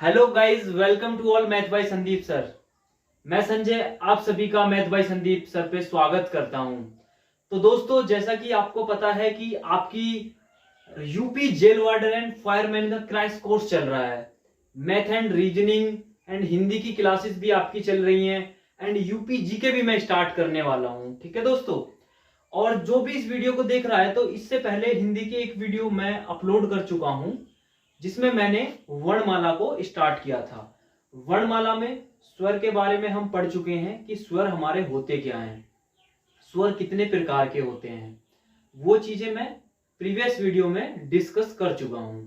Hello guys, welcome to all math by Sandeep sir. मैं संजय आप सभी का मैथ बाय संदीप सर पे स्वागत करता हूं। तो दोस्तों, जैसा कि आपको पता है कि आपकी UP jail warden and fireman का क्रैश कोर्स चल रहा है। Math and reasoning and Hindi की क्लासेस भी आपकी चल रही हैं एंड यूपी जीके भी मैं स्टार्ट करने वाला हूं। ठीक है दोस्तों, और जो भी इस वीडियो को देख रहा है, तो इससे पहले हिंदी की एक वीडियो मैं अपलोड कर चुका हूं जिसमें मैंने वर्णमाला को स्टार्ट किया था। वर्णमाला में स्वर के बारे में हम पढ़ चुके हैं कि स्वर हमारे होते क्या हैं, स्वर कितने प्रकार के होते हैं। वो चीजें मैं प्रीवियस वीडियो में डिस्कस कर चुका हूं।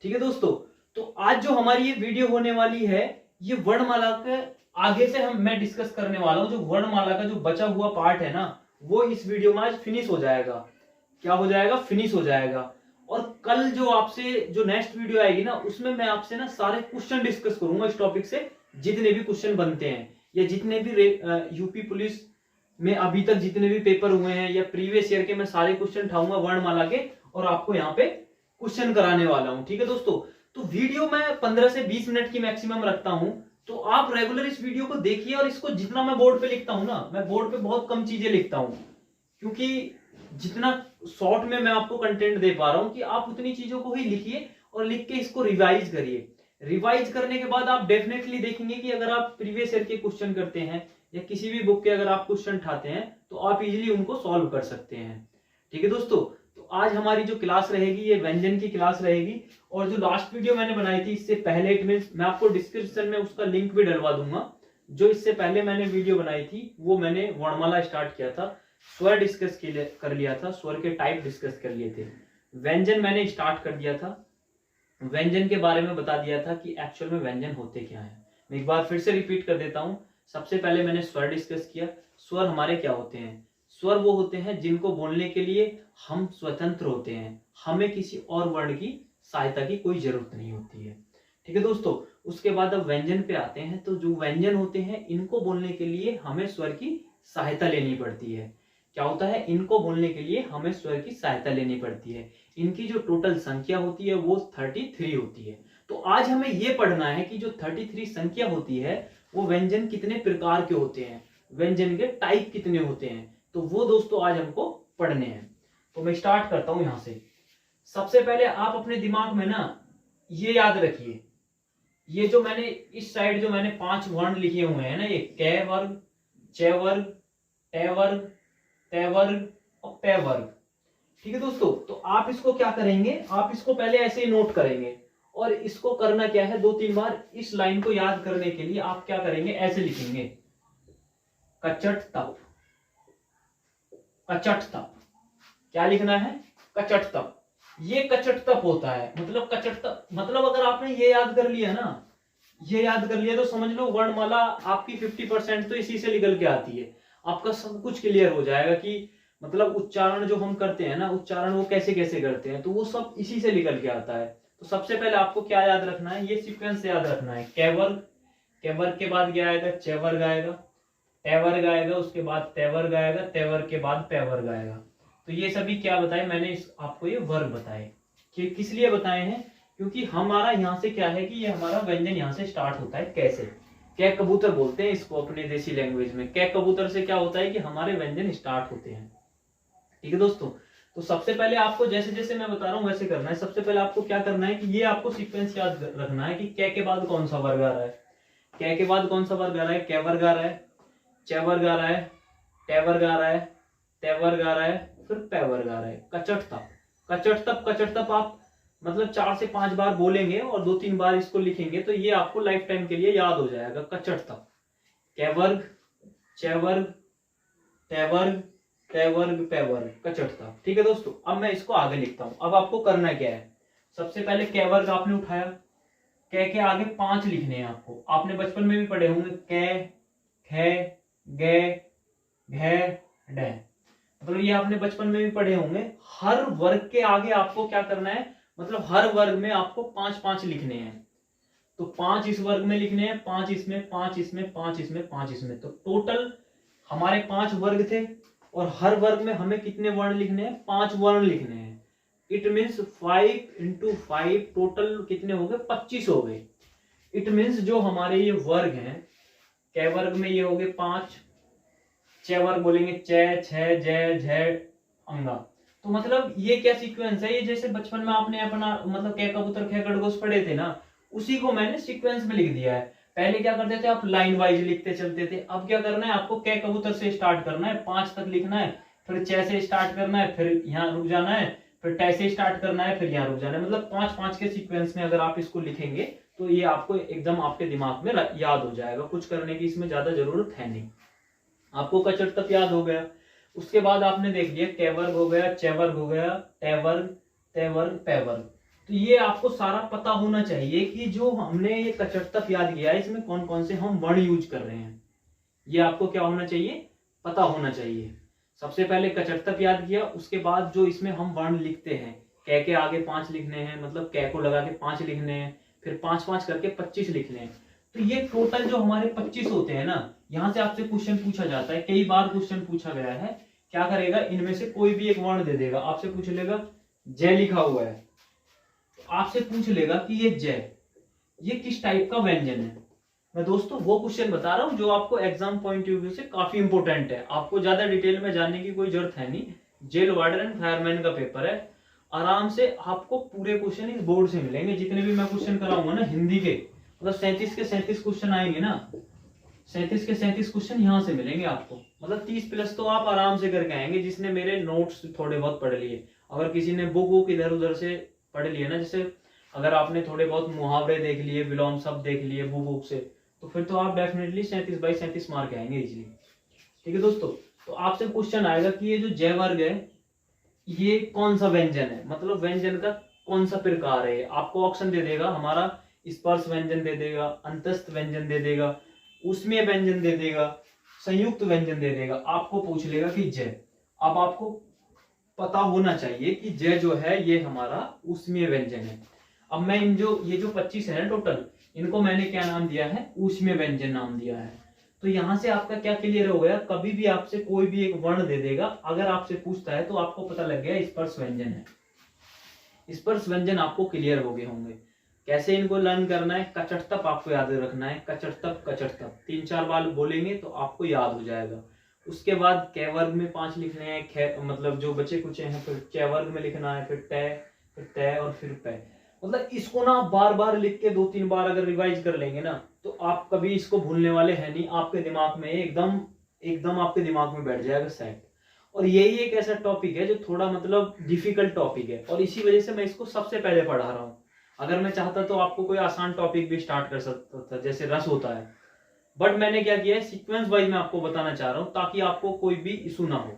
ठीक है दोस्तों, तो आज जो हमारी ये वीडियो होने वाली है, ये वर्णमाला के आगे से मैं डिस्कस करने वाला हूं। जो वर्णमाला का जो बचा हुआ पार्ट है ना, वो इस वीडियो में आज फिनिश हो जाएगा। क्या हो जाएगा? फिनिश हो जाएगा। और कल जो आपसे जो नेक्स्ट वीडियो आएगी ना, उसमें मैं आपसे ना सारे क्वेश्चन डिस्कस करूंगा इस टॉपिक से। जितने भी क्वेश्चन बनते हैं या जितने भी यूपी पुलिस में अभी तक जितने भी पेपर हुए हैं या प्रीवियस ईयर के, मैं सारे क्वेश्चन उठाऊंगा वर्णमाला के और आपको यहाँ पे क्वेश्चन कराने वाला हूँ। ठीक है दोस्तों, तो वीडियो मैं 15 से 20 मिनट की मैक्सिमम रखता हूँ। तो आप रेगुलर इस वीडियो को देखिए। और इसको जितना मैं बोर्ड पे लिखता हूँ ना, मैं बोर्ड पे बहुत कम चीजें लिखता हूँ, क्योंकि जितना शॉर्ट में मैं आपको कंटेंट दे पा रहा हूं कि आप उतनी चीजों को ही लिखिए और लिख के इसको रिवाइज करिए। रिवाइज करने के बाद आप डेफिनेटली देखेंगे कि अगर आप प्रीवियस ईयर के क्वेश्चन करते हैं या किसी भी बुक के अगर आप क्वेश्चन उठाते हैं तो आप इजीली उनको सॉल्व कर सकते हैं। ठीक है दोस्तों, तो आज हमारी जो क्लास रहेगी ये व्यंजन की क्लास रहेगी। और जो लास्ट वीडियो मैंने बनाई थी इससे पहले, इट मींस मैं आपको डिस्क्रिप्शन में उसका लिंक भी डलवा दूंगा। जो इससे पहले मैंने वीडियो बनाई थी वो मैंने वर्णमाला स्टार्ट किया था, स्वर डिस्कस कर लिया था, स्वर के टाइप डिस्कस कर लिए थे। व्यंजन मैंने स्टार्ट कर दिया था, व्यंजन के बारे में बता दिया था कि एक्चुअल में व्यंजन होते क्या हैं। मैं एक बार फिर से रिपीट कर देता हूं। सबसे पहले मैंने स्वर डिस्कस किया। स्वर हमारे क्या होते हैं? स्वर वो होते हैं जिनको बोलने के लिए हम स्वतंत्र होते हैं, हमें किसी और वर्ण की सहायता की कोई जरूरत नहीं होती है। ठीक है दोस्तों, उसके बाद अब व्यंजन पे आते हैं। तो जो व्यंजन होते हैं इनको बोलने के लिए हमें स्वर की सहायता लेनी पड़ती है। क्या होता है? इनको बोलने के लिए हमें स्वर की सहायता लेनी पड़ती है। इनकी जो टोटल संख्या होती है वो 33 होती है। तो आज हमें ये पढ़ना है कि जो 33 संख्या होती है वो व्यंजन कितने प्रकार के होते हैं, व्यंजन के टाइप कितने होते हैं। तो वो दोस्तों आज हमको पढ़ने हैं। तो मैं स्टार्ट करता हूं यहां से। सबसे पहले आप अपने दिमाग में ना ये याद रखिए, ये जो मैंने इस साइड जो मैंने 5 वर्ण लिखे हुए हैं ना, ये क वर्ग, च वर्ग, ट वर्ग, त वर्ग और प वर्ग। ठीक है दोस्तों, तो आप इसको क्या करेंगे, आप इसको पहले ऐसे ही नोट करेंगे। और इसको करना क्या है, 2-3 बार इस लाइन को याद करने के लिए आप क्या करेंगे, ऐसे लिखेंगे कचट तप। कचट तप क्या लिखना है? कचट तप। ये कचट तप होता है। मतलब कचट तप मतलब अगर आपने ये याद कर लिया ना, ये याद कर लिया तो समझ लो वर्णमाला आपकी 50% तो इसी से निकल के आती है। आपका सब कुछ क्लियर हो जाएगा कि मतलब उच्चारण जो हम करते हैं ना, उच्चारण वो कैसे कैसे करते हैं, तो वो सब इसी से निकल के आता है। तो सबसे पहले आपको क्या याद रखना है, ये सीक्वेंस याद रखना है। क वर्ग, क वर्ग के बाद क्या आएगा? च वर्ग आएगा, ट वर्ग आएगा, उसके बाद त वर्ग आएगा, त वर्ग के बाद प वर्ग आएगा। तो ये सभी क्या बताए मैंने आपको? ये वर्ग बताए। कि किस लिए बताए हैं? क्योंकि हमारा यहाँ से क्या है कि ये हमारा व्यंजन यहाँ से स्टार्ट होता है। कैसे? कै कबूतर बोलते हैं इसको अपने देसी लैंग्वेज में। कै कबूतर से क्या होता है कि हमारे व्यंजन स्टार्ट होते हैं। ठीक है दोस्तों, तो सबसे पहले आपको जैसे जैसे मैं बता रहा हूँ वैसे करना है। सबसे पहले आपको क्या करना है कि ये आपको सीक्वेंस याद रखना है कि कै के बाद कौन सा वर्ग आ रहा है। कै के बाद कौन सा वर्ग आ रहा है? कै वर्ग आ रहा है, च वर्ग आ रहा है, ट वर्ग आ रहा है, त वर्ग आ रहा है, फिर प वर्ग आ रहा है। कचट तप, कचट तप, कचट तप आप मतलब 4 से 5 बार बोलेंगे और 2-3 बार इसको लिखेंगे तो ये आपको लाइफ टाइम के लिए याद हो जाएगा। कचट तप, कै वर्ग, च वर्ग, त वर्ग, ट वर्ग, प वर्ग, कचट तप। ठीक है दोस्तों, अब मैं इसको आगे लिखता हूं। अब आपको करना क्या है, सबसे पहले कै वर्ग आपने उठाया, कै के आगे 5 लिखने हैं आपको। आपने बचपन में भी पढ़े होंगे कै, ख, ग, घ, ड। मतलब ये आपने बचपन में भी पढ़े होंगे। हर वर्ग के आगे आपको क्या करना है, मतलब हर वर्ग में आपको 5-5 लिखने हैं। तो 5 इस वर्ग में लिखने हैं, 5 इसमें, 5 इसमें, 5 इसमें, 5 इसमें। तो टोटल हमारे 5 वर्ग थे और हर वर्ग में हमें कितने वर्ण लिखने हैं? 5 वर्ण लिखने हैं। इट मीन्स 5 × 5 टोटल कितने हो गए? 25 हो गए। इट मीन्स जो हमारे ये वर्ग हैं, कै वर्ग में ये हो गए 5, च वर्ग बोलेंगे च, छ, ज, झ, अंगा। तो मतलब ये क्या सीक्वेंस है, ये जैसे बचपन में आपने अपना मतलब कै कबूतर खे खरगोश पढ़े थे ना, उसी को मैंने सीक्वेंस में लिख दिया है। पहले क्या करते थे आप लाइन वाइज लिखते चलते थे, अब क्या करना है आपको कै कबूतर से स्टार्ट करना है, 5 तक लिखना है, फिर च से स्टार्ट करना है, फिर यहाँ रुक जाना है, फिर ट से स्टार्ट करना है, फिर यहाँ रुक जाना है। मतलब 5-5 के सीक्वेंस में अगर आप इसको लिखेंगे तो ये आपको एकदम आपके दिमाग में याद हो जाएगा, कुछ करने की इसमें ज्यादा जरूरत है नहीं। आपको कचट तक याद हो गया। उसके बाद आपने देख लिया कै वर्ग हो गया, च वर्ग हो गया, ट वर्ग, त वर्ग, पै वर्ग। तो ये आपको सारा पता होना चाहिए कि जो हमने ये कचट तक याद किया है इसमें कौन कौन से हम वर्ण यूज कर रहे हैं, ये आपको क्या होना चाहिए, पता होना चाहिए। सबसे पहले कचट तक याद किया, उसके बाद जो इसमें हम वर्ण लिखते हैं, कै के आगे 5 लिखने हैं, मतलब कै को लगा के 5 लिखने हैं, फिर 5-5 करके 25 लिखने हैं। तो ये टोटल जो हमारे 25 होते हैं ना, यहाँ से आपसे क्वेश्चन पूछा जाता है, कई बार क्वेश्चन पूछा गया है। क्या करेगा, इनमें से कोई भी एक वर्ण दे देगा, आपसे पूछ लेगा जय लिखा हुआ है, तो आपसे पूछ लेगा कि ये जय ये किस टाइप का व्यंजन है। मैं दोस्तों वो क्वेश्चन बता रहा हूं जो आपको एग्जाम पॉइंट ऑफ व्यू से काफी इंपॉर्टेंट है, आपको ज्यादा डिटेल में जानने की कोई जरूरत है नहीं। जेल वार्डन एंड फायरमैन का पेपर है, आराम से आपको पूरे क्वेश्चन इस बोर्ड से मिलेंगे। जितने भी मैं क्वेश्चन कराऊंगा ना हिंदी के, मतलब 37 के 37 क्वेश्चन आएंगे ना, 37 के 37 क्वेश्चन यहाँ से मिलेंगे आपको। मतलब 30 प्लस तो आप आराम से करके आएंगे, जिसने मेरे नोट्स थोड़े बहुत पढ़ लिए। अगर किसी ने बुक इधर उधर से पढ़ लिए ना, जैसे अगर आपने थोड़े बहुत मुहावरे देख लिए, विलोम शब्द देख लिए बुक से, तो फिर तो आप डेफिनेटली 37 बाई 37 मार्क आएंगे इजिली। ठीक है दोस्तों, तो आपसे क्वेश्चन आएगा कि ये जो जय वर्ग है ये कौन सा व्यंजन है, मतलब व्यंजन का कौन सा प्रकार है। आपको ऑप्शन दे देगा, हमारा स्पर्श व्यंजन दे देगा, अंतस्थ व्यंजन दे देगा, उसमें व्यंजन दे देगा, संयुक्त व्यंजन दे देगा। आपको पूछ लेगा कि जय। अब आपको पता होना चाहिए कि जय जो है ये हमारा उसमें व्यंजन है। अब मैं इन जो ये जो 25 है ना टोटल, इनको मैंने क्या नाम दिया है, उसमें व्यंजन नाम दिया है। तो यहां से आपका क्या क्लियर हो गया, कभी भी आपसे कोई भी एक वर्ण दे देगा, अगर आपसे पूछता है तो आपको पता लग गया स्पर्श व्यंजन है। स्पर्श व्यंजन आपको क्लियर हो गए होंगे। कैसे इनको लर्न करना है, कचट तप आपको याद रखना है, कचट तप 3-4 बार बोलेंगे तो आपको याद हो जाएगा। उसके बाद कै वर्ग में 5 लिखने हैं, मतलब जो बचे कुचे हैं, फिर च वर्ग में लिखना है, फिर त और फिर पै। मतलब इसको ना बार बार लिख के 2-3 बार अगर रिवाइज कर लेंगे ना, तो आप कभी इसको भूलने वाले हैं नहीं। आपके दिमाग में एकदम आपके दिमाग में बैठ जाएगा सेट। और यही एक ऐसा टॉपिक है जो थोड़ा मतलब डिफिकल्ट टॉपिक है, और इसी वजह से मैं इसको सबसे पहले पढ़ा रहा हूँ। अगर मैं चाहता तो आपको कोई आसान टॉपिक भी स्टार्ट कर सकता था, जैसे रस होता है, बट मैंने क्या किया है, सीक्वेंस वाइज मैं आपको बताना चाह रहा हूँ ताकि आपको कोई भी इशू ना हो।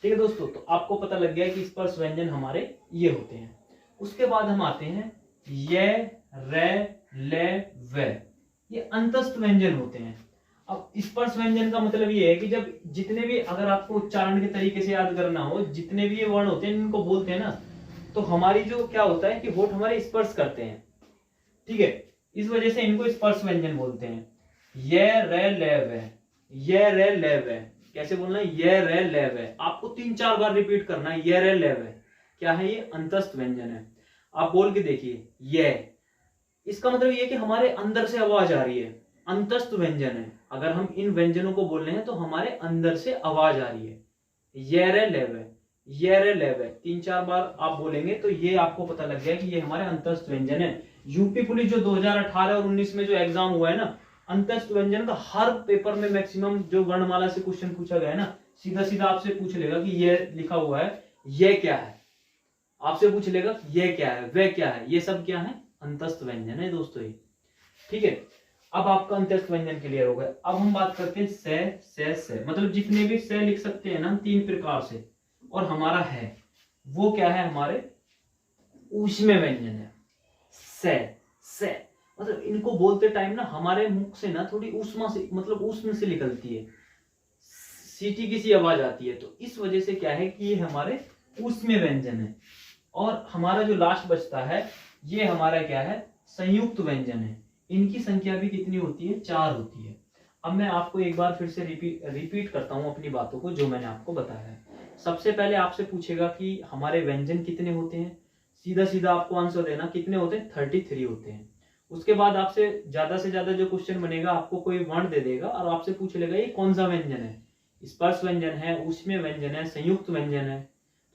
ठीक है दोस्तों, तो आपको पता लग गया कि स्पर्श व्यंजन हमारे ये होते हैं। उसके बाद हम आते हैं ये, रे, ले, वे, ये अंतस्थ व्यंजन होते हैं। अब स्पर्श व्यंजन का मतलब ये है कि जब जितने भी, अगर आपको उच्चारण के तरीके से याद करना हो, जितने भी ये वर्ण होते हैं इनको बोलते हैं ना, तो हमारी जो क्या होता है कि होठ हमारे स्पर्श करते हैं। ठीक है, इस वजह से इनको स्पर्श व्यंजन बोलते हैं। ये, रे, ले, वे, ये, रे, ले, वे। कैसे बोलना है, ये, रे, ले, वे। आपको 3-4 बार रिपीट करना है, ये, रे, ले, वे। क्या है, ये अंतस्थ व्यंजन है। आप बोल के देखिए, ये, इसका मतलब ये कि हमारे अंदर से आवाज आ रही है, अंतस्थ व्यंजन है। अगर हम इन व्यंजनों को बोल रहे हैं तो हमारे अंदर से आवाज आ रही है। ये, रे, ले, वे, ये, रे, ले, वे 3-4 बार आप बोलेंगे तो ये आपको पता लग गया कि ये हमारे अंतस्थ व्यंजन है। यूपी पुलिस जो 2018 और 19 में जो एग्जाम हुआ है ना, अंतस्थ व्यंजन का हर पेपर में मैक्सिमम जो वर्णमाला से क्वेश्चन पूछा गया है ना, सीधा सीधा आपसे पूछ लेगा कि ये लिखा हुआ है, ये क्या है। आपसे पूछ लेगा ये क्या है, वे क्या है, ये सब क्या है, अंतस्थ व्यंजन है दोस्तों ये। ठीक है, अब आपका अंतस्थ व्यंजन क्लियर हो गया। अब हम बात करते हैं से, मतलब जितने भी से लिख सकते हैं ना 3 प्रकार से, और हमारा है वो क्या है, हमारे ऊष्मे व्यंजन है। से मतलब इनको बोलते टाइम ना हमारे मुख से ना थोड़ी ऊष्मा से, मतलब ऊष्म से निकलती है, सीटी की सी आवाज आती है। तो इस वजह से क्या है कि ये हमारे ऊष्मे व्यंजन है। और हमारा जो लास्ट बचता है ये हमारा क्या है, संयुक्त व्यंजन है। इनकी संख्या भी कितनी होती है, 4 होती है। अब मैं आपको एक बार फिर से रिपीट करता हूं अपनी बातों को जो मैंने आपको बताया है। सबसे पहले आपसे पूछेगा कि हमारे व्यंजन कितने होते हैं, सीधा सीधा आपको आंसर देना, कितने होते हैं, 33 होते हैं। उसके बाद आपसे से ज्यादा जो क्वेश्चन बनेगा, आपको कोई वर्ण दे देगा और आपसे पूछ लेगा ये कौन सा व्यंजन है, स्पर्श व्यंजन है, ऊष्मीय व्यंजन है, संयुक्त व्यंजन है,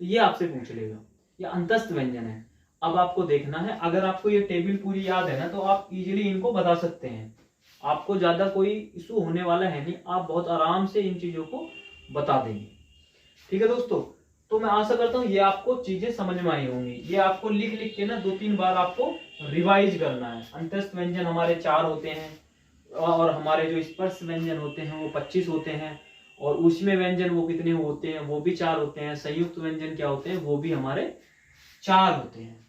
तो ये आपसे पूछ लेगा, या अंतस्थ व्यंजन है। अब आपको देखना है, अगर आपको ये टेबल पूरी याद है ना, तो आप इजीली इनको बता सकते हैं, आपको ज्यादा कोई इशू होने वाला है नहीं, आप बहुत आराम से इन चीजों को बता देंगे। ठीक है दोस्तों, तो मैं आशा करता हूँ ये आपको चीजें समझ में आई होंगी। ये आपको लिख लिख के ना 2-3 बार आपको रिवाइज करना है। अंतस्थ व्यंजन हमारे 4 होते हैं, और हमारे जो स्पर्श व्यंजन होते हैं वो 25 होते हैं, और ऊष्मीय व्यंजन वो कितने होते हैं, वो भी 4 होते हैं। संयुक्त व्यंजन क्या होते हैं, वो भी हमारे 4 होते हैं।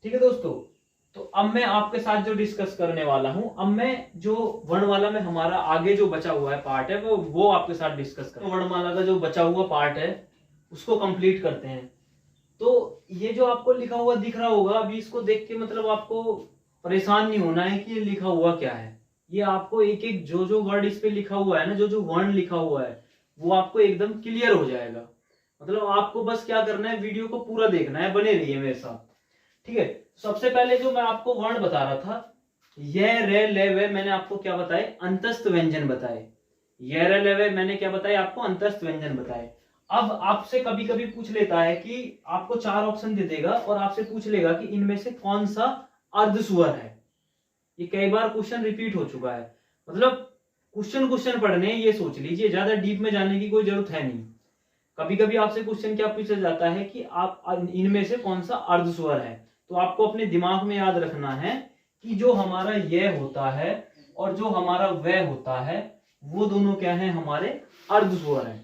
ठीक है दोस्तों, तो अब मैं आपके साथ जो डिस्कस करने वाला हूं, अब मैं जो वर्णमाला में हमारा आगे जो बचा हुआ है पार्ट है, वो आपके साथ डिस्कस कर, वर्णमाला का जो बचा हुआ पार्ट है उसको कंप्लीट करते हैं। तो ये जो आपको लिखा हुआ दिख रहा होगा, अभी इसको देख के मतलब आपको परेशान नहीं होना है कि ये लिखा हुआ क्या है। ये आपको एक एक जो वर्ड इस पे लिखा हुआ है ना, जो वर्ण लिखा हुआ है, वो आपको एकदम क्लियर हो जाएगा। मतलब आपको बस क्या करना है, वीडियो को पूरा देखना है, बने रहिए मेरे साथ। ठीक है, सबसे पहले जो मैं आपको वर्ण बता रहा था, यह रे ले वे, मैंने आपको क्या बताए, अंतस्थ व्यंजन बताए। यह रे ले वे मैंने क्या बताया आपको, अंतस्थ व्यंजन बताए। अब आपसे कभी कभी पूछ लेता है कि आपको 4 ऑप्शन दे देगा और आपसे पूछ लेगा कि इनमें से कौन सा अर्ध स्वर है। ये कई बार क्वेश्चन रिपीट हो चुका है, मतलब क्वेश्चन पढ़ने, ये सोच लीजिए, ज्यादा डीप में जाने की कोई जरूरत है नहीं। कभी कभी आपसे क्वेश्चन क्या पूछा जाता है कि आप इनमें से कौन सा अर्ध स्वर है, तो आपको अपने दिमाग में याद रखना है कि जो हमारा यह होता है और जो हमारा वह होता है, वो दोनों क्या है, हमारे अर्ध स्वर है।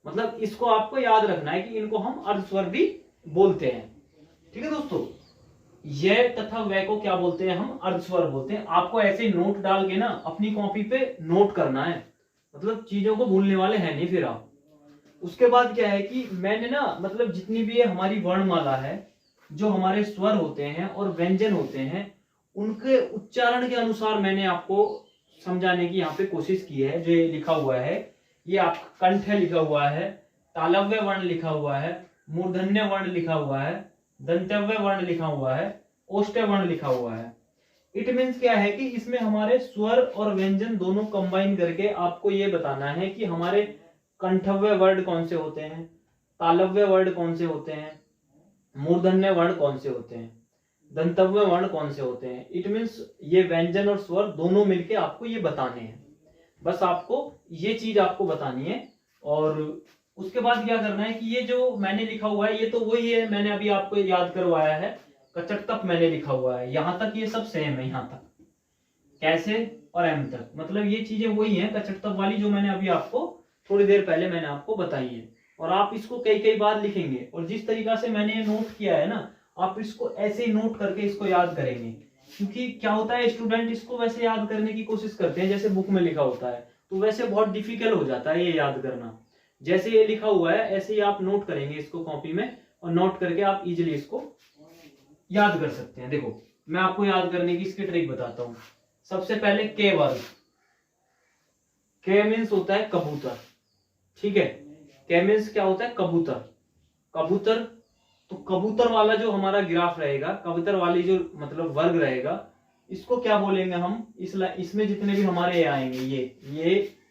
मतलब इसको आपको याद रखना है कि इनको हम अर्ध स्वर भी बोलते हैं। ठीक है दोस्तों, यह तथा वह को क्या बोलते हैं, हम अर्ध स्वर बोलते हैं। आपको ऐसे नोट डाल के ना अपनी कॉपी पे नोट करना है, मतलब चीजों को भूलने वाले हैं नहीं फिर आप। उसके बाद क्या है कि मैंने ना, मतलब जितनी भी हमारी वर्णमाला है, जो हमारे स्वर होते हैं और व्यंजन होते हैं, उनके उच्चारण के अनुसार मैंने आपको समझाने की यहाँ पे कोशिश की है। जो ये लिखा हुआ है, ये आपका कंठ लिखा हुआ है, तालव्य वर्ण लिखा हुआ है, मूर्धन्य वर्ण लिखा हुआ है, दंतव्य वर्ण लिखा हुआ है, ओष्ठ्य वर्ण लिखा हुआ है। इट मीन्स क्या है कि इसमें हमारे स्वर और व्यंजन दोनों कंबाइन करके आपको ये बताना है कि हमारे कंठव्य वर्ण कौन से होते हैं, तालव्य वर्ण कौन से होते हैं, मूर्धन्य वर्ण कौन से होते हैं, दंतव्य वर्ण कौन से होते हैं। इट मीन्स ये व्यंजन और स्वर दोनों मिलके आपको ये बताने हैं। बस आपको ये चीज आपको बतानी है। और उसके बाद क्या करना है कि ये जो मैंने लिखा हुआ है, ये तो वही है, मैंने अभी आपको याद करवाया है। कचट तक मैंने लिखा हुआ है, यहां तक ये सब सेम है, यहां तक कैसे और एम तक, मतलब ये चीजें वही है कचट तक वाली, जो मैंने अभी आपको थोड़ी देर पहले मैंने आपको बताई है। और आप इसको कई कई बार लिखेंगे, और जिस तरीका से मैंने ये नोट किया है ना, आप इसको ऐसे ही नोट करके इसको याद करेंगे। क्योंकि क्या होता है, स्टूडेंट इसको वैसे याद करने की कोशिश करते हैं जैसे बुक में लिखा होता है, तो वैसे बहुत डिफिकल्ट हो जाता है ये याद करना। जैसे ये लिखा हुआ है ऐसे ही आप नोट करेंगे इसको कॉपी में, और नोट करके आप इजिली इसको याद कर सकते हैं। देखो मैं आपको याद करने की इसकी ट्रिक बताता हूँ। सबसे पहले के वर्ग, के मीन्स होता है कबूतर। ठीक है, के मीन्स क्या होता है, कबूतर। कबूतर, तो कबूतर वाला जो हमारा ग्राफ रहेगा, कबूतर वाली जो मतलब वर्ग रहेगा, इसको क्या बोलेंगे हम, इसमें जितने भी हमारे आएंगे,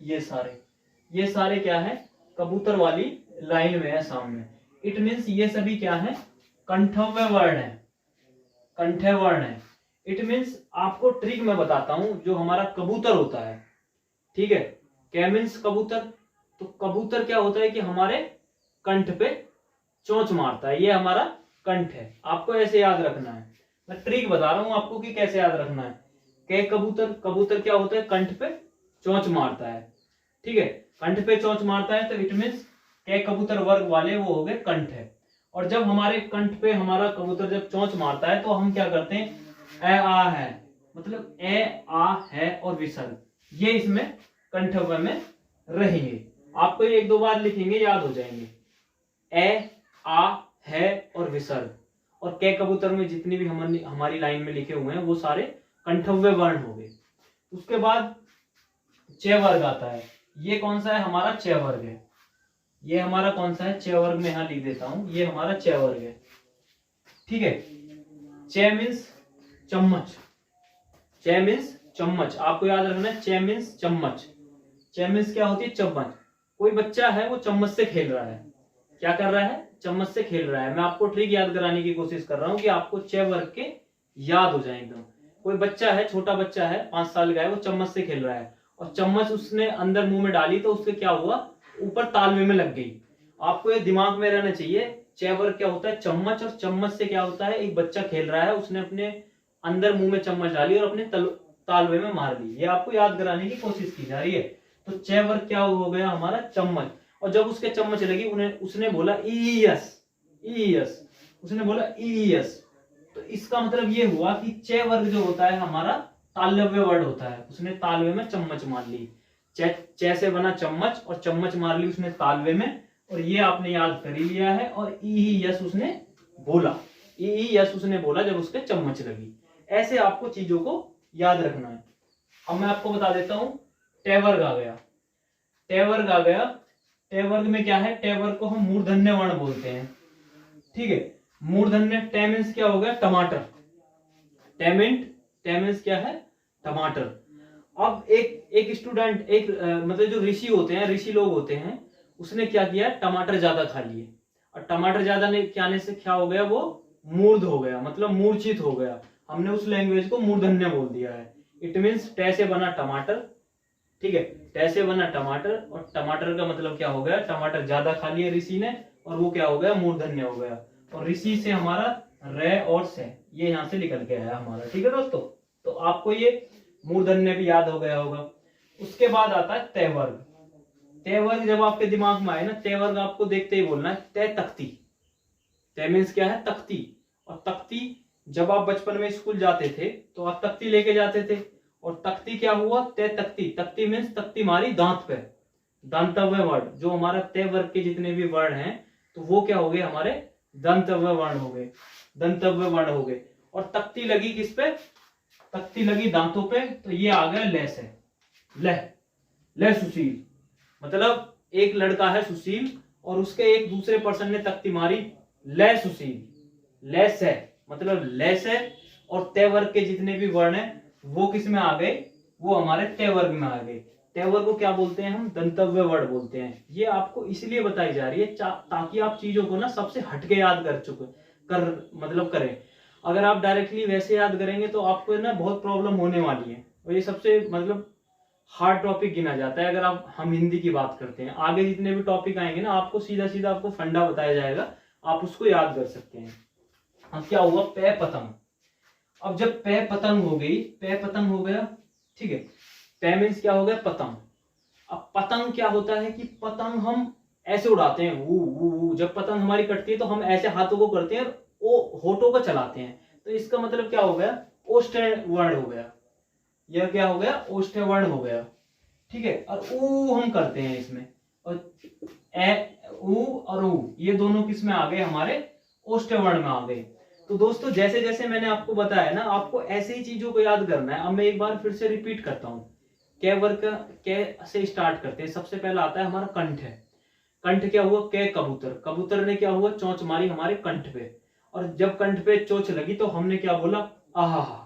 ये सारे क्या है, कबूतर वाली लाइन में है सामने। इट मीन्स ये सभी क्या है, कंठव्य वर्ण है, कंठ्य वर्ण है। इट मीन्स आपको ट्रिक में बताता हूं, जो हमारा कबूतर होता है, ठीक है, क्या मीन्स कबूतर, तो कबूतर क्या होता है कि हमारे कंठ पे चोंच मारता है, ये हमारा कंठ है। आपको ऐसे याद रखना है, मैं ट्रिक बता रहा हूं आपको कि कैसे याद रखना है। के कबूतर, कबूतर क्या होता है, कंठ पे चोंच मारता है। ठीक है, कंठ पे चोंच मारता है, तो इट मीन्स के कबूतर वर्ग वाले वो हो गए कंठ है। और जब हमारे कंठ पे हमारा कबूतर जब चोंच मारता है, तो हम क्या करते हैं, ए आ है, मतलब ए आ है और विसर्ग, ये इसमें कंठव्य में रहेंगे। आपको ये 1-2 बार लिखेंगे, याद हो जाएंगे। ए आ है और विसर्ग, और के कबूतर में जितनी भी हमारी लाइन में लिखे हुए हैं वो सारे कंठव्य वर्ण हो गए। उसके बाद च वर्ग आता है। ये कौन सा है, हमारा च वर्ग है। ये हमारा कौन सा है, च वर्ग में यहां लिख देता हूं, ये हमारा च वर्ग है। ठीक है, च मीन्स चम्मच, चे मीन्स चम्मच, आपको याद रखना है। चे मीन्स चम्मच, चे मीन्स क्या होती है? चम्मच। कोई बच्चा है वो चम्मच से खेल रहा है, क्या कर रहा है? चम्मच से खेल रहा है। मैं आपको ट्रिक याद कराने की कोशिश कर रहा हूँ कि आपको चे वर्ग के याद हो जाए एकदम। कोई बच्चा है, छोटा बच्चा है, 5 साल का है, वो चम्मच से खेल रहा है और चम्मच उसने अंदर मुंह में डाली तो उसके क्या हुआ? ऊपर तालवे में लग गई। आपको ये दिमाग में रहना चाहिए, चे वर्ग क्या होता है? चम्मच। और चम्मच से क्या होता है? एक बच्चा खेल रहा है, उसने अपने अंदर मुंह में चम्मच डाली और अपने तालवे में मार ली। ये आपको याद कराने की कोशिश की जा रही है। तो चे वर्ग क्या हो गया हमारा? चम्मच। और जब उसके चम्मच लगी उसने बोला ईयस, ईयस, उसने बोला ईयस। तो इसका मतलब ये हुआ कि चे वर्ग जो होता है हमारा तालव्य वर्ड होता है। उसने तालवे में चम्मच मार ली। चे से बना चम्मच और चम्मच मार ली उसने तालवे में, और ये आपने याद कर ही लिया है। और ई यस उसने बोला, ई यस उसने बोला जब उसके चम्मच लगी। ऐसे आपको चीजों को याद रखना है। अब मैं आपको बता देता हूं, टे वर्ग आ गया, टे वर्ग आ गया। टे वर्ग में क्या है? टे वर्ग को हम मूर्धन्य वर्ण बोलते हैं, ठीक है। मूर्धन्य। टे मीन्स क्या हो गया? टमाटर। टे मीन्स क्या है? टमाटर। अब एक स्टूडेंट, मतलब जो ऋषि होते हैं, ऋषि लोग होते हैं, उसने क्या किया? टमाटर ज्यादा खा लिए। और टमाटर ज्यादा खाने से क्या हो गया? वो मूर्ध हो गया, मतलब मूर्छित हो गया। हमने उस लैंग्वेज को मूर्धन्य बोल दिया है। इट मीन्स टे से बना टमाटर, ठीक है। टे से बना टमाटर, और टमाटर का मतलब क्या हो गया? टमाटर ज्यादा खा लिए ऋषि ने, और वो क्या हो गया? मूर्धन्य हो गया। और ऋषि से हमारा रे और से, ये यहां से निकल के आया हमारा, ठीक है दोस्तों। तो आपको ये मूर्धन्य भी याद हो गया होगा। उसके बाद आता है ते वर्ग। ते वर्ग जब आपके दिमाग में आए ना, ते वर्ग आपको देखते ही बोलना है ते तख्ती। ते मीन्स क्या है? तख्ती। और तख्ती, जब आप बचपन में स्कूल जाते थे तो आप तख्ती लेके जाते थे, और तख्ती क्या हुआ? ते तख्ती। तख्ती मीन्स तख्ती मारी दांत पे, दंतव्य वर्ण। जो हमारा ते वर्ग के जितने भी वर्ण हैं तो वो क्या हो गए? हमारे दंतव्य वर्ण हो गए, दंतव्य वर्ण हो गए। और तख्ती लगी किस पे? तख्ती लगी दांतों पे, तो ये आ गया ले से। ले सुशील, मतलब एक लड़का है सुशील और उसके एक दूसरे पर्सन ने तख्ती मारी, ले सुशील। ले से मतलब ले से। और ते वर्ग के जितने भी वर्ण हैं वो किस में आ गए? वो हमारे ते वर्ग में आ गए। ते वर्ग को क्या बोलते हैं हम? दंतव्य वर्ण बोलते हैं। ये आपको इसलिए बताई जा रही है ताकि आप चीजों को ना सबसे हटके याद मतलब करें। अगर आप डायरेक्टली वैसे याद करेंगे तो आपको ना बहुत प्रॉब्लम होने वाली है। और ये सबसे मतलब हार्ड टॉपिक गिना जाता है। अगर हम हिंदी की बात करते हैं, आगे जितने भी टॉपिक आएंगे ना, आपको सीधा सीधा आपको फंडा बताया जाएगा, आप उसको याद कर सकते हैं। अब क्या हुआ? पे पतंग। अब जब पे पतंग हो गई, पे पतंग हो गया, ठीक है। पे मीन्स क्या हो गया? पतंग। अब पतंग क्या होता है कि पतंग हम ऐसे उड़ाते हैं, वो जब पतंग हमारी कटती है तो हम ऐसे हाथों को करते हैं, वो होठों को चलाते हैं। तो इसका मतलब क्या हो गया? ओष्ठ्य वर्ण हो गया। यह क्या हो गया? ओष्ठ्य वर्ण हो गया, ठीक है। और ऊ हम करते हैं इसमें, और ऊ और ऊ ये दोनों किस में आ गए? हमारे ओष्ठ्य वर्ण में आ गए। तो दोस्तों जैसे जैसे मैंने आपको बताया ना, आपको ऐसे ही चीजों को याद करना है। अब मैं एक बार फिर से रिपीट करता हूँ। कै वर्ग का कै से स्टार्ट करते हैं। सबसे पहला आता है हमारा कंठ है। कंठ क्या हुआ? कै कबूतर। कबूतर ने क्या हुआ? चोंच मारी हमारे कंठ पे, और जब कंठ पे चोंच लगी तो हमने क्या बोला? आहा।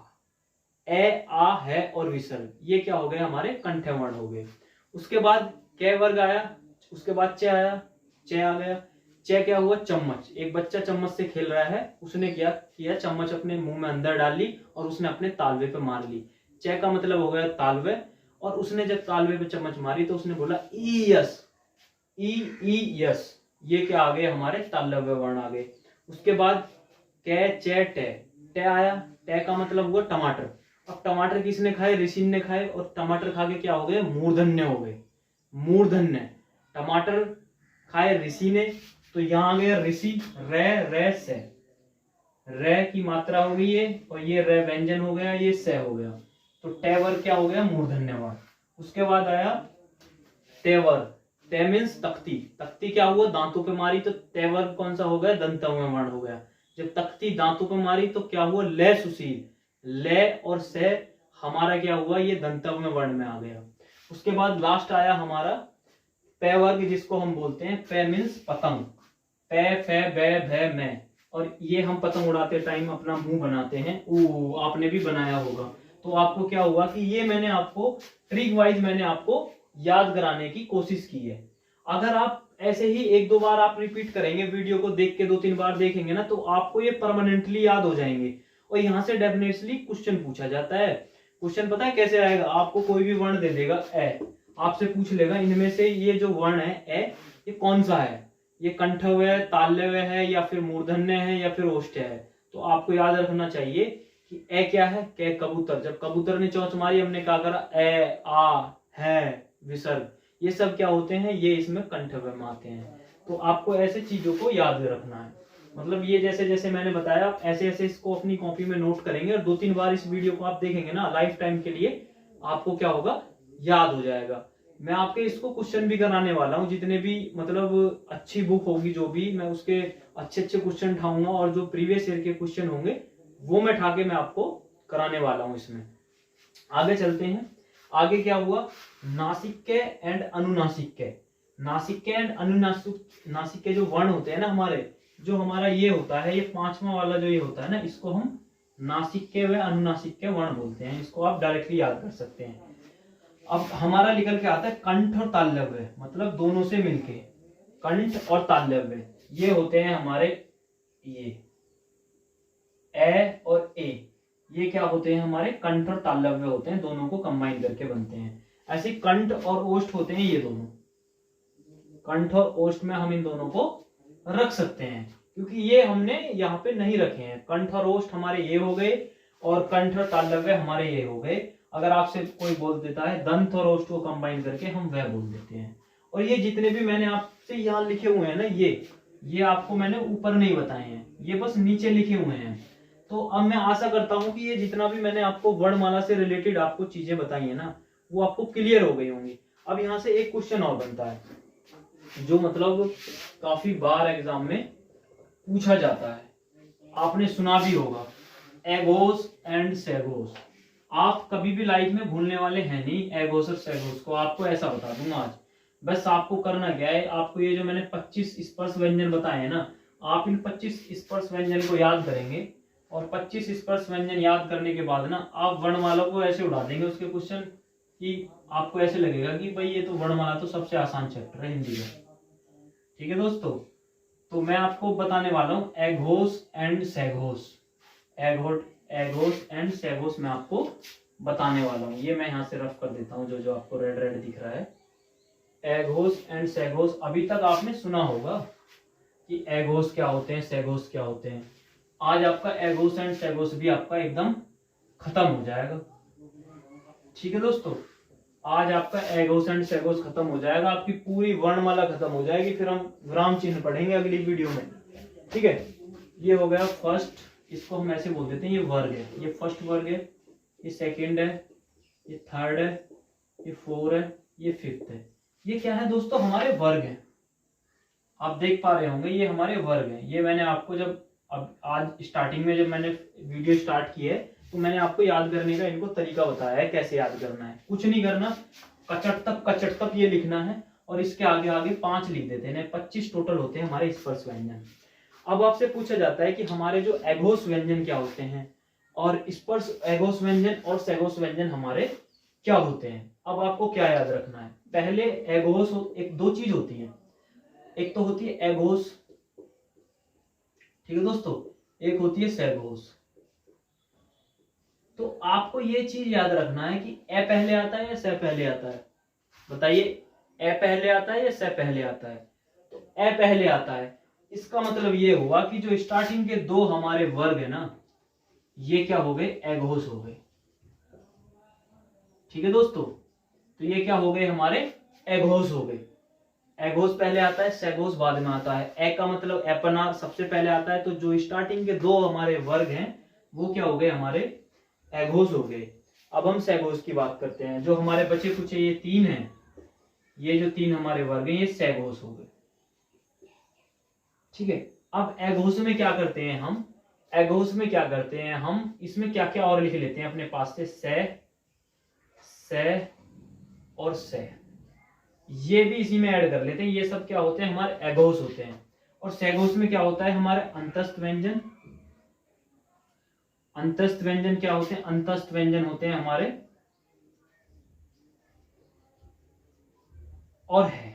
ए आ है और विसर्ग, ये क्या हो गए? हमारे कंठ वर्ण हो गए। उसके बाद कै वर्ग आया, उसके बाद चे आया, चे आ गया। चे क्या हुआ? चम्मच। एक बच्चा चम्मच से खेल रहा है, उसने क्या किया? चम्मच अपने मुंह में अंदर डाल ली और उसने अपने तालवे पे मार ली। चे का मतलब हो गया तालवे, और उसने जब तालवे पे चम्मच मारी तो उसने बोला ई यस, ई यस। ये क्या आ गए? हमारे तालव्य वर्ण आ गए। उसके बाद कै चे टे, टे आया। टे का मतलब हुआ टमाटर। अब टमाटर किसने खाए? ऋषि ने खाए, और टमाटर खा के क्या हो गए? मूर्धन्य हो गए, मूर्धन्य। टमाटर खाए ऋषि ने, तो यहां आ गया ऋषि। रे से, रे की मात्रा हो गई है, और ये रे व्यंजन हो गया, ये से हो गया। तो टेवर क्या हो गया? मूर्धन्य वर्ण। उसके बाद आया तेवर। ते मीन्स तख्ती। तख्ती क्या हुआ? दांतों पे मारी, तो तेवर कौन सा हो गया? दंतव्य वर्ण हो गया। जब तख्ती दांतों पे मारी तो क्या हुआ? ले सुशील। ले और से हमारा क्या हुआ? ये दंतव्य वर्ण में आ गया। उसके बाद लास्ट आया हमारा पे वर्ग, जिसको हम बोलते हैं पे मीन्स पतंग। पे फे बे भे मैं, और ये हम पतंग उड़ाते टाइम अपना मुंह बनाते हैं, आपने भी बनाया होगा। तो आपको क्या हुआ कि ये मैंने आपको ट्रिक वाइज मैंने आपको याद कराने की कोशिश की है। अगर आप ऐसे ही एक दो बार आप रिपीट करेंगे, वीडियो को देख के 2-3 बार देखेंगे ना, तो आपको ये परमानेंटली याद हो जाएंगे। और यहाँ से डेफिनेटली क्वेश्चन पूछा जाता है। क्वेश्चन पता है कैसे आएगा? आपको कोई भी वर्ण दे देगा ए, आपसे पूछ लेगा इनमें से ये जो वर्ण है ए, ये कौन सा है, ये कंठव्य है, तालव्य है, या फिर मूर्धन्य है, या फिर ओष्ठ्य है। तो आपको याद रखना चाहिए कि ए क्या है? के कबूतर। जब कबूतर ने चोंच मारी, हमने क्या करा? ए, आ, है, विसर्ग, ये सब क्या होते हैं? ये इसमें कंठव्य में आते हैं। तो आपको ऐसे चीजों को याद रखना है। मतलब ये जैसे जैसे मैंने बताया, आप ऐसे ऐसे इसको अपनी कॉपी में नोट करेंगे और 2-3 बार इस वीडियो को आप देखेंगे ना, लाइफ टाइम के लिए आपको क्या होगा? याद हो जाएगा। मैं आपके इसको क्वेश्चन भी कराने वाला हूँ, जितने भी मतलब अच्छी बुक होगी जो भी, मैं उसके अच्छे अच्छे क्वेश्चन उठाऊंगा और जो प्रीवियस ईयर के क्वेश्चन होंगे वो मैं उठा के मैं आपको कराने वाला हूँ इसमें। आगे चलते हैं। आगे क्या हुआ? नासिक्य एंड अनुनासिक्य। नासिक्य एंड अनुनासिक्य जो वर्ण होते हैं ना हमारे, जो हमारा ये होता है, ये 5वां वाला जो ये होता है ना, इसको हम नासिक्य व अनुनासिक्य वर्ण बोलते हैं। इसको आप डायरेक्टली याद कर सकते हैं। अब हमारा निकल के आता है कंठ और तालव्य, मतलब दोनों से मिलके कंठ और तालव्य ये होते हैं हमारे, ये ए और ए, ये क्या होते हैं? हमारे कंठ और तालव्य होते हैं, दोनों को कंबाइन करके बनते हैं। ऐसे कंठ और ओष्ठ होते हैं ये दोनों। कंठ और ओष्ठ में हम इन दोनों को रख सकते हैं, क्योंकि ये हमने यहाँ पे नहीं रखे हैं। कंठ और ओष्ठ हमारे ये हो गए और कंठ और तालव्य हमारे ये हो गए। अगर आपसे कोई बोल देता है दंत और ओष्ठ को कंबाइन करके, हम वह बोल देते हैं। और ये जितने भी मैंने आपसे यहाँ लिखे हुए हैं ना, ये आपको मैंने ऊपर नहीं बताए हैं, ये बस नीचे लिखे हुए हैं। तो अब मैं आशा करता हूं कि ये जितना भी मैंने आपको वर्णमाला से रिलेटेड आपको चीजें बताई है ना, वो आपको क्लियर हो गई होंगी। अब यहाँ से एक क्वेश्चन और बनता है, जो मतलब काफी बार एग्जाम में पूछा जाता है, आपने सुना भी होगा, एगोस एंड सेगोस। आप कभी भी लाइफ में भूलने वाले हैं नहीं एगोस और सेगोस को। आपको ऐसा बता दूंगा आज। बस आपको करना क्या है, आपको ये जो मैंने 25 स्पर्श व्यंजन बताए हैं ना, आप इन 25 स्पर्श व्यंजन को याद करेंगे। और 25 स्पर्श व्यंजन याद करने के बाद ना, आप वर्णमाला को ऐसे उड़ा देंगे उसके क्वेश्चन, कि आपको ऐसे लगेगा कि भाई ये तो वर्णमाला तो सबसे आसान चैप्टर है हिंदी का। ठीक है दोस्तों, तो मैं आपको बताने वाला हूँ एगोस एंड सेगोस। एगोस एंड सेगोस मैं आपको बताने वाला हूँ। ये मैं यहाँ से रफ कर देता हूँ, जो जो आपको रेड रेड दिख रहा है। एगोस एंड सेगोस, अभी तक आपने सुना होगा कि एगोस क्या होते हैं, सेगोस क्या होते हैं। आज आपका एगोस एंड सेगोस भी आपका एकदम खत्म हो जाएगा। ठीक है दोस्तों, आज आपका एगोस एंड सेगोस खत्म हो जाएगा, आपकी पूरी वर्णमाला खत्म हो जाएगी। फिर हम विराम चिन्ह पढ़ेंगे अगली वीडियो में। ठीक है, ये हो गया फर्स्ट, इसको हम ऐसे बोल देते हैं, ये वर्ग है, ये फर्स्ट वर्ग है, ये सेकेंड है, ये थर्ड है, ये फोर्थ है, ये फिफ्थ है। ये क्या है दोस्तों? हमारे वर्ग है। आप देख पा रहे होंगे ये हमारे वर्ग है। ये मैंने आपको जब अब आज स्टार्टिंग में जब मैंने वीडियो स्टार्ट की है, तो मैंने आपको याद करने का इनको तरीका बताया है, कैसे याद करना है। कुछ नहीं करना, कचट तप ये लिखना है और इसके आगे आगे 5 लिख देते हैं। 25 टोटल होते हैं हमारे स्पर्श व्यंजन। अब आपसे पूछा जाता है कि हमारे जो एगोस व्यंजन क्या होते हैं, और स्पर्श एगोस व्यंजन और सेगोस व्यंजन हमारे क्या होते हैं। अब आपको क्या याद रखना है? पहले एगोस, एक दो चीज होती है, एक तो होती है एगोस, ठीक है दोस्तों, एक होती है सेगोस। तो आपको ये चीज याद रखना है कि ए पहले आता है या से पहले आता है? बताइए, ए पहले आता है या से पहले आता है? तो ए पहले आता है। इसका मतलब ये हुआ कि जो स्टार्टिंग के 2 हमारे वर्ग है ना, ये क्या हो गए? एगोस हो गए। ठीक है दोस्तों, तो ये क्या हो गए? हमारे एगोस हो गए। एगोस पहले आता है, सेगोस बाद में आता है। ए का मतलब एपना सबसे पहले आता है। तो जो स्टार्टिंग के 2 हमारे वर्ग हैं वो क्या हो गए? हमारे एगोस हो गए। अब हम सेगोस की बात करते हैं। जो हमारे बचे कुछ ये 3 हैं, ये जो 3 हमारे वर्ग हैं, ये सेगोस हो गए। ठीक है, अब एगोस में क्या करते हैं हम? एगोस में क्या करते हैं हम? इसमें क्या क्या और लिख लेते हैं अपने पास से, से और से, ये भी इसी में ऐड कर लेते हैं। ये सब क्या होते हैं? हमारे एगोस होते हैं। और सेगोस में क्या होता है? हमारे अंतस्थ व्यंजन, अंतस्थ व्यंजन क्या होते हैं? अंतस्थ व्यंजन होते हैं हमारे और है।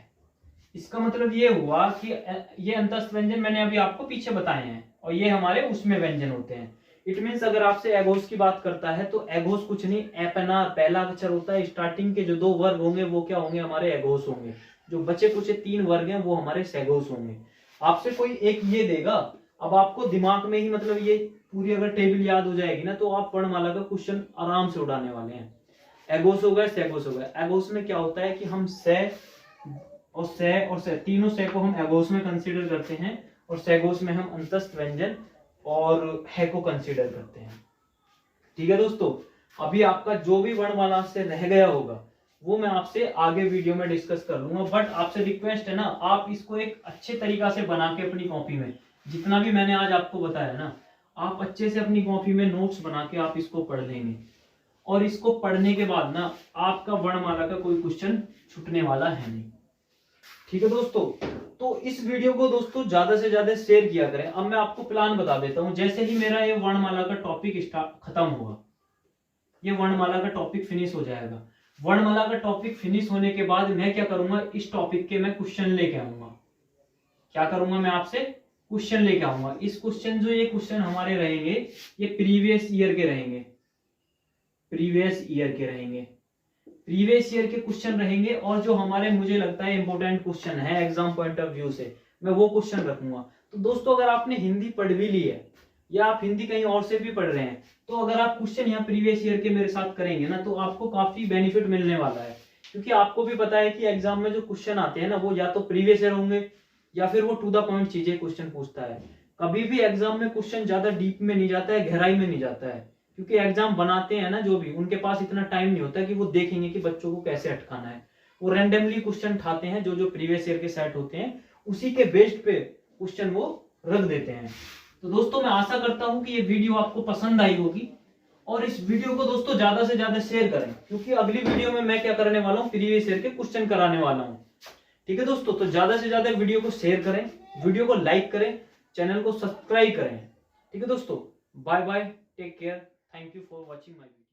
इसका मतलब ये हुआ कि ये अंतस्थ व्यंजन मैंने अभी आपको पीछे बताए हैं और ये हमारे उसमें व्यंजन होते हैं। इट मीन्स अगर आपसे एगोस की बात करता है तो एगोस कुछ नहीं, एपना पहला अक्षर होता है, स्टार्टिंग के जो 2 वर्ग होंगे वो क्या होंगे? हमारे एगोस होंगे। जो बचे कुछ 3 वर्ग हैं वो हमारे सेगोस होंगे। आपसे कोई एक ये देगा, अब आपको दिमाग में ही मतलब ये पूरी अगर टेबल याद हो जाएगी ना तो आप वर्णमाला का क्वेश्चन आराम से उड़ाने वाले हैं। एगोस हो गया, सेगोस हो गया। एगोस में क्या होता है कि हम से और से तीनों से को हम एगोस में कंसीडर करते हैं और सेगोस में हम अंतस्थ व्यंजन और है को कंसीडर करते हैं। ठीक है दोस्तों, अभी आपका जो भी वर्णमाला से रह गया होगा वो मैं आपसे आगे वीडियो में डिस्कस कर लूंगा। बट आपसे रिक्वेस्ट है ना, आप इसको एक अच्छे तरीका से बना के अपनी कॉपी में, जितना भी मैंने आज आपको बताया ना, आप अच्छे से अपनी कॉपी में नोट्स बना के आप इसको पढ़ लेंगे और इसको पढ़ने के बाद ना आपका वर्णमाला का कोई क्वेश्चन छूटने वाला है नहीं। ठीक है दोस्तों, तो इस वीडियो को दोस्तों ज्यादा से ज्यादा शेयर किया करें। अब मैं आपको प्लान बता देता हूं, जैसे ही मेरा ये वर्णमाला का टॉपिक खत्म होगा, ये वर्णमाला का टॉपिक फिनिश हो जाएगा। वर्णमाला का टॉपिक फिनिश होने के बाद मैं क्या करूंगा, इस टॉपिक के मैं क्वेश्चन लेके आऊंगा। क्या करूंगा मैं आपसे? क्वेश्चन लेके आऊंगा। इस क्वेश्चन जो ये क्वेश्चन हमारे रहेंगे ये प्रीवियस ईयर के रहेंगे, प्रीवियस ईयर के रहेंगे, प्रीवियस ईयर के क्वेश्चन रहेंगे। और जो हमारे मुझे लगता है इंपॉर्टेंट क्वेश्चन है एग्जाम पॉइंट ऑफ व्यू से, मैं वो क्वेश्चन रखूंगा। तो दोस्तों अगर आपने हिंदी पढ़ भी ली है या आप हिंदी कहीं और से भी पढ़ रहे हैं, तो अगर आप क्वेश्चन यहाँ प्रीवियस ईयर के मेरे साथ करेंगे ना तो आपको काफी बेनिफिट मिलने वाला है। क्योंकि आपको भी पता है कि एग्जाम में जो क्वेश्चन आते हैं ना वो या तो प्रीवियस ईयर होंगे या फिर वो टू द पॉइंट चीजें क्वेश्चन पूछता है। कभी भी एग्जाम में क्वेश्चन ज्यादा डीप में नहीं जाता है, गहराई में नहीं जाता है, क्योंकि एग्जाम बनाते हैं ना जो भी, उनके पास इतना टाइम नहीं होता कि वो देखेंगे कि बच्चों को कैसे अटकाना है। वो रैंडमली क्वेश्चन उठाते हैं, जो जो प्रीवियस ईयर के सेट होते हैं उसी के बेस्ड पे क्वेश्चन वो रख देते हैं। तो दोस्तों मैं आशा करता हूं कि ये वीडियो आपको पसंद आई होगी और इस वीडियो को दोस्तों ज्यादा से ज्यादा शेयर करें, क्योंकि अगली वीडियो में मैं क्या करने वाला हूँ, प्रीवियस ईयर के क्वेश्चन कराने वाला हूँ। ठीक है दोस्तों, तो ज्यादा से ज्यादा वीडियो को शेयर करें, वीडियो को लाइक करें, चैनल को सब्सक्राइब करें। ठीक है दोस्तों, bye bye, take care, thank you for watching my video.